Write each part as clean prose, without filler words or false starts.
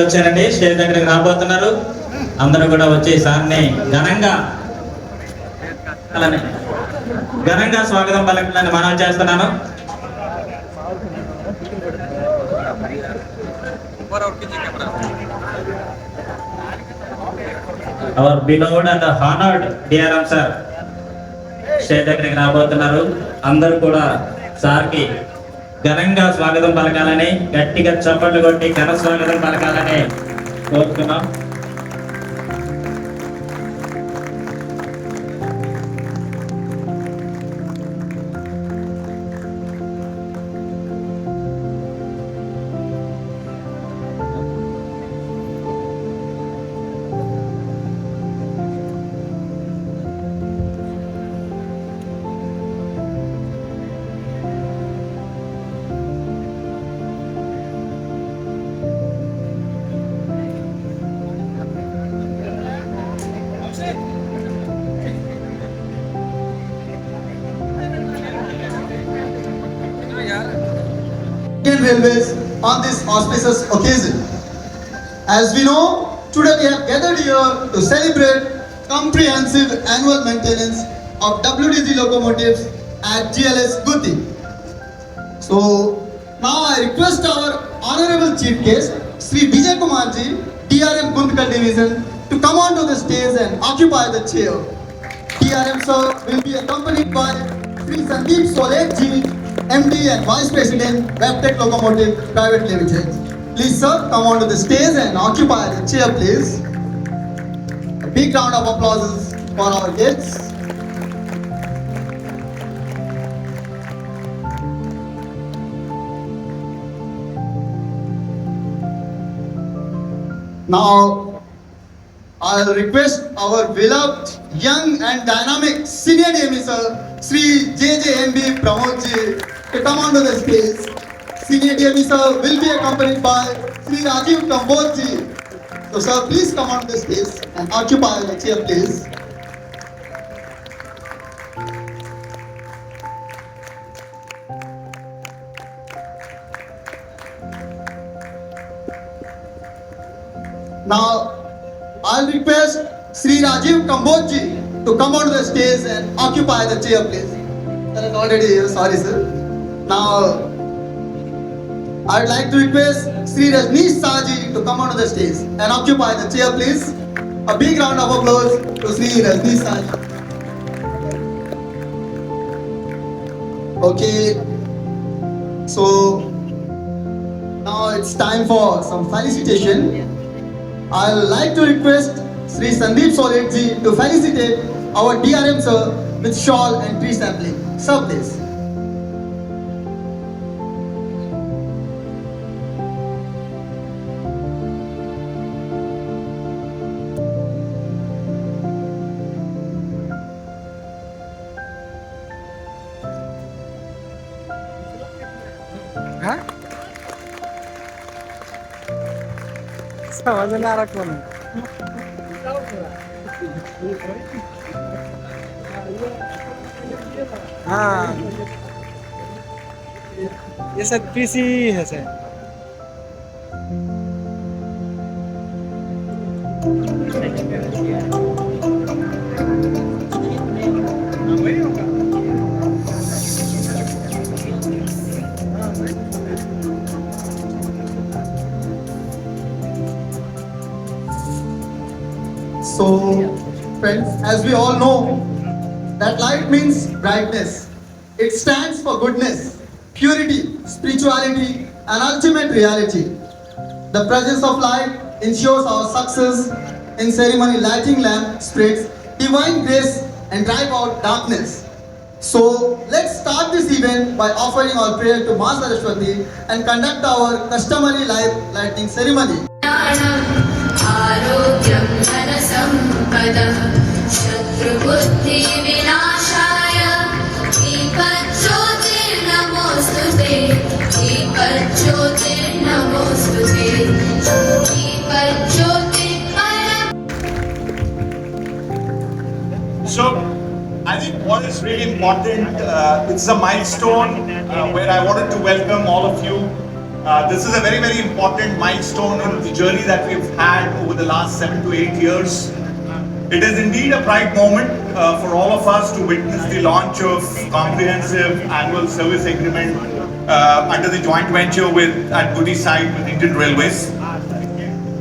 వచ్చారండి, స్టేజ్ దగ్గరికి రాబోతున్నారు. అందరూ కూడా వచ్చి సార్ని ఘనంగా స్వాగతం పలకాలని మనవి చేస్తున్నాను. Our beloved and honoured DRM sir stage దగ్గరికి రాబోతున్నారు. అందరూ కూడా సార్కి ఘనంగా స్వాగతం పలకాలని, గట్టిగా చప్పట్లు కొట్టి ఘన స్వాగతం పలకాలని కోరుతున్నాం. Indian Railways on this auspicious occasion. As we know, today we have gathered here to celebrate comprehensive annual maintenance of WDG locomotives at GLS Gutti. So now I request our honorable chief guest, Sri Vijay Kumarji, DRM Gundkal Division, to come onto the stage and occupy the chair. DRM sir will be accompanied by Sri Sandeep Soletji, MD and Vice President, Webtech Locomotive Private Limited. Please sir, come onto the stage and occupy the chair please. A big round of applause for our guests. Now, I'll request our beloved, young and dynamic senior DME sir, Sri JJMB Pramodji, to come onto the stage. Senior DME sir will be accompanied by Sri Rajiv Kambojji. So sir, please come on the stage and occupy the chair please. Now, I'll request Sri Rajiv Kambojji to come onto the stage and occupy the chair please. That is already here, sorry sir. Now, I'd like to request Sri Rajneesh Saji to come onto the stage and occupy the chair please. A big round of applause to Sri Rajneesh Saji. Okay, so now it's time for some felicitation. I'd like to request Sri Sandeep Soletji to felicitate our DRM sir with shawl and tree sampling. Sir, please. समझ ना रहा कौन हाँ ये सब PC है sir So, friends, as we all know, that light means brightness. It stands for goodness, purity, spirituality, and ultimate reality. The presence of light ensures our success. In ceremony, lighting lamp spreads divine grace and drive out darkness. So, let's start this event by offering our prayer to Ma Saraswati and conduct our customary live lighting ceremony. आरोग्यं धनसम्पदः शत्रुबुद्धिविनाशाय दीपज्योतिर्नमोऽस्तुते दीपज्योतिर्नमोऽस्तुते दीपज्योतिर्परम्. So, I think what is really important, it's a milestone where I wanted to welcome all of you This is a very, very important milestone in the journey that we've had over the last 7 to 8 years. It is indeed a pride moment for all of us to witness the launch of comprehensive annual service agreement under the joint venture at Goody site with Indian Railways.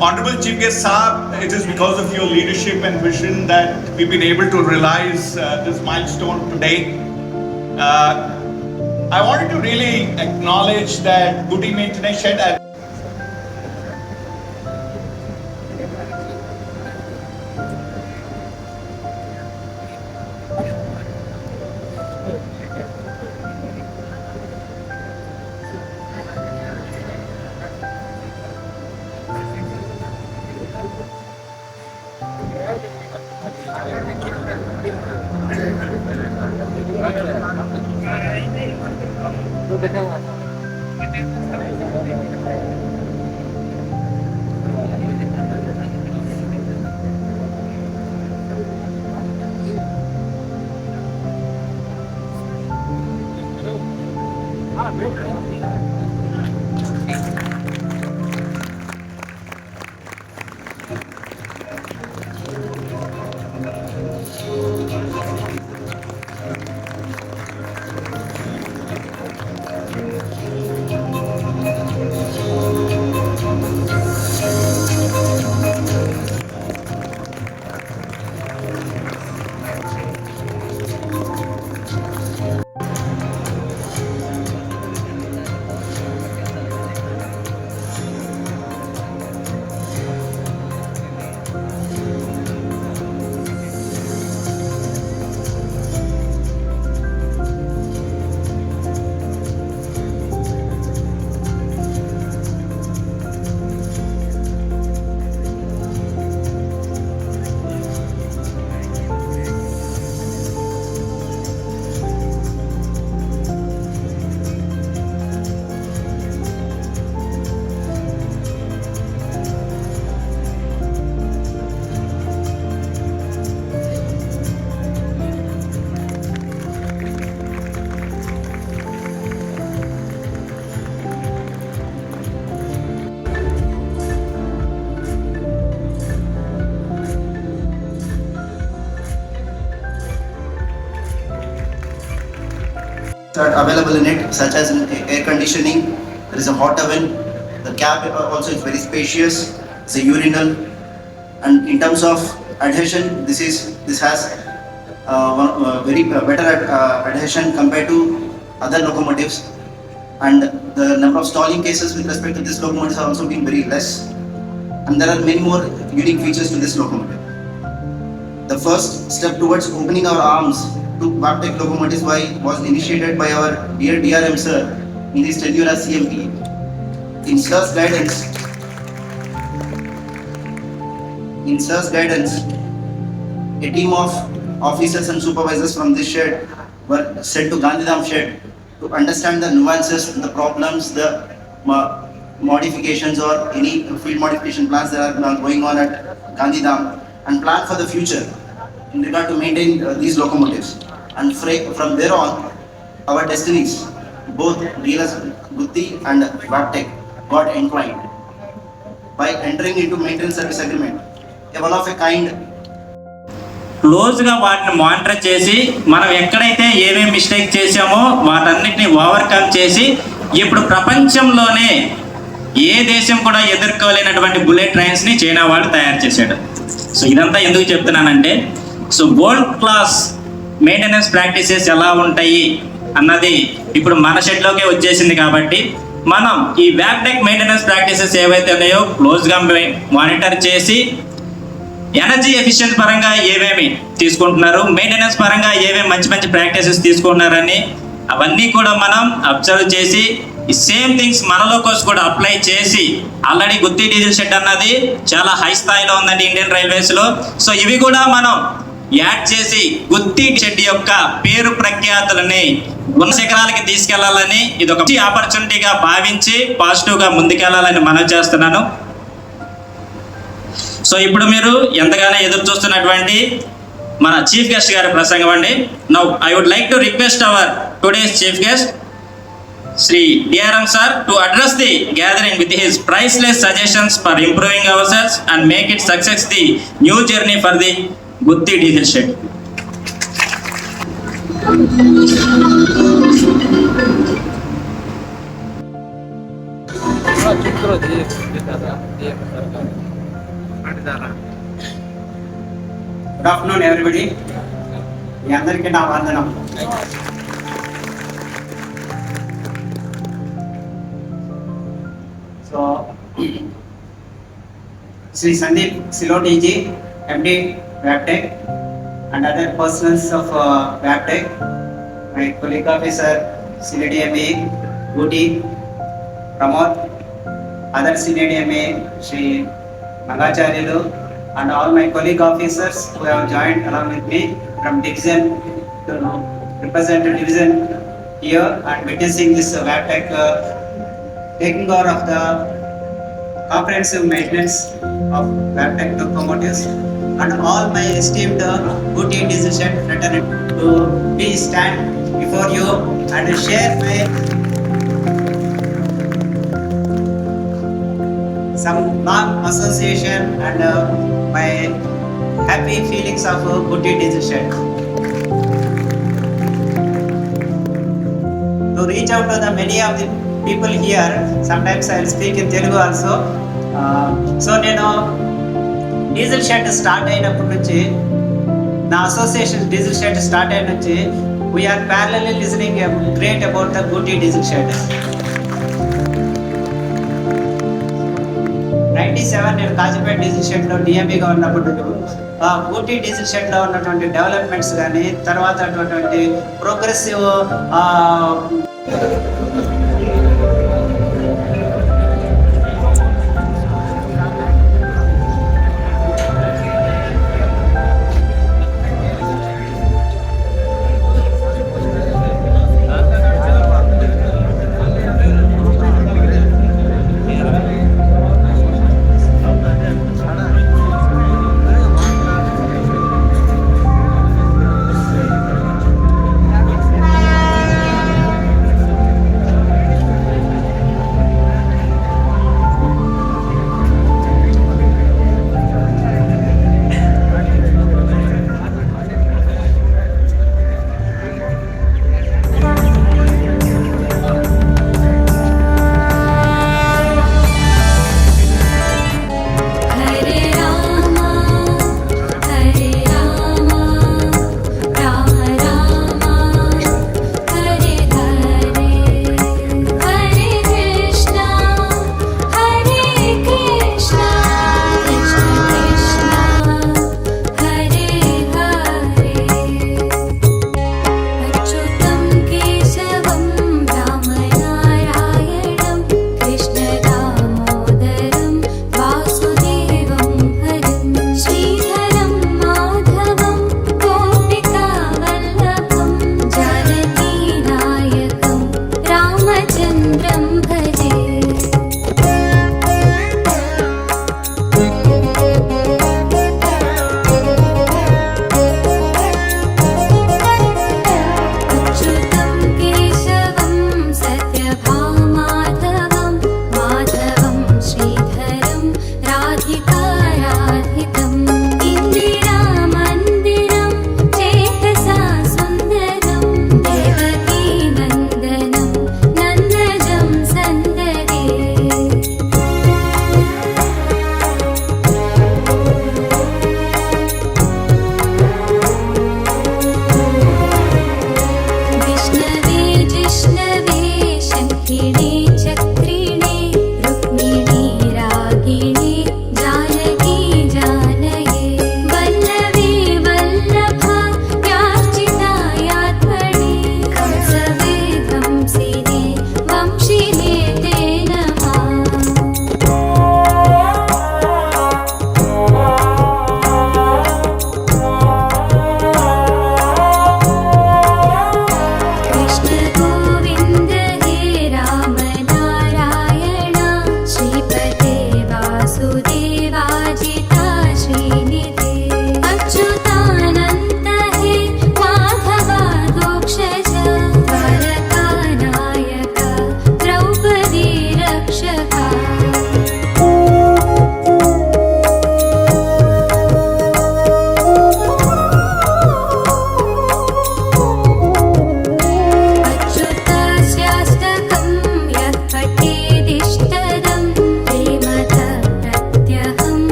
Honorable Chief Guest Saab, it is because of your leadership and vision that we've been able to realize this milestone today. I wanted to really acknowledge that Goody Maintenance Shed are available in it, such as air conditioning. There is a hot oven. The cab also is very spacious. It's a urinal, and in terms of adhesion, this has very better adhesion compared to other locomotives, and the number of stalling cases with respect to this locomotive have also been very less. And there are many more unique features to this locomotive. The first step towards opening our arms to Wabtec locomotives was initiated by our dear DRM sir in his tenure as CMP. In sir's guidance, a team of officers and supervisors from this shed were sent to Gandhidham shed to understand the nuances, the problems, the modifications or any field modification plans that are going on at Gandhidham, and plan for the future in regard to maintain these locomotives. And from there on, our destinies, both DLS Gutti and Wabtec, got entwined by entering into maintenance service agreement, a one of a kind. క్లోజ్గా వాటిని monitor చేసి మనం ఎక్కడైతే ఏమేమి mistake చేసామో వాటన్నిటిని overcome చేసి ఇప్పుడు ప్రపంచంలోనే ఏ దేశం కూడా ఎదుర్కోలేనటువంటి బుల్లెట్ ట్రైన్స్ని చైనా వాళ్ళు తయారు చేశాడు. సో ఇదంతా ఎందుకు చెప్తున్నానంటే, so world class maintenance practices ఎలా ఉంటాయి అన్నది ఇప్పుడు మన షెడ్లోకే వచ్చేసింది. కాబట్టి మనం ఈ వ్యాబ్టెక్ మెయింటెనెన్స్ ప్రాక్టీసెస్ ఏవైతే ఉన్నాయో క్లోజ్గా మానిటర్ చేసి ఎనర్జీ ఎఫిషియన్స్ పరంగా ఏమేమి తీసుకుంటున్నారు, మెయింటెనెన్స్ పరంగా ఏమేమి మంచి మంచి ప్రాక్టీసెస్ తీసుకుంటున్నారని అవన్నీ కూడా మనం అబ్జర్వ్ చేసి ఈ సేమ్ థింగ్స్ మనలో కోసం కూడా అప్లై చేసి, ఆల్రెడీ గుత్తి డీజిల్ షెడ్ అన్నది చాలా హై స్థాయిలో ఉందండి ఇండియన్ రైల్వేస్లో. సో ఇవి కూడా మనం యాడ్ చేసి గుత్తి షెడ్ యొక్క పేరు ప్రఖ్యాతులని ఉన్న శిఖరాలకి తీసుకెళ్లాలని ఇది ఒక ఆపర్చునిటీగా భావించి పాజిటివ్గా ముందుకెళ్లాలని మనం చేస్తున్నాను. సో ఇప్పుడు మీరు ఎంతగానో ఎదురు చూస్తున్నటువంటి మన చీఫ్ గెస్ట్ గారి ప్రసంగం అండి. Now I would like to request our today's chief guest Sri DRM sir to address the gathering with his priceless suggestions for improving ourselves and make it success the new journey for the Gutti diesel shed. Good afternoon everybody. మీ అందరికీ నా వందనం. So Shri Sandeep సిలోటీజీ MD Wabtec and other personnels of Wabtec, my colleague officer సిలిడిఎంఏ Gutti Pramod, other senior DMA Shri Mangacharyalu, and all my colleague officers who have joined along with me from division to represent the division here and witnessing this VAPTEC taking over of the comprehensive maintenance of VAPTEC locomotives, and all my esteemed Gutti diesel shed fraternity to please stand before you and share my some long association and my happy feelings of Gutti diesel shed. To reach out to the many of the people here, sometimes I will speak in Telugu also. So నేను diesel shed start అయినప్పటి నుంచి, నా association diesel shed start అయిన నుంచి we are parallelly listening great about the Gutti diesel shed. 97 నేను Kazipet diesel షెడ్లో డిఎంఈగా ఉన్నప్పుడు Gutti diesel షెడ్లో ఉన్నటువంటి డెవలప్మెంట్స్ కానీ, తర్వాత అటువంటి ప్రోగ్రెసివ్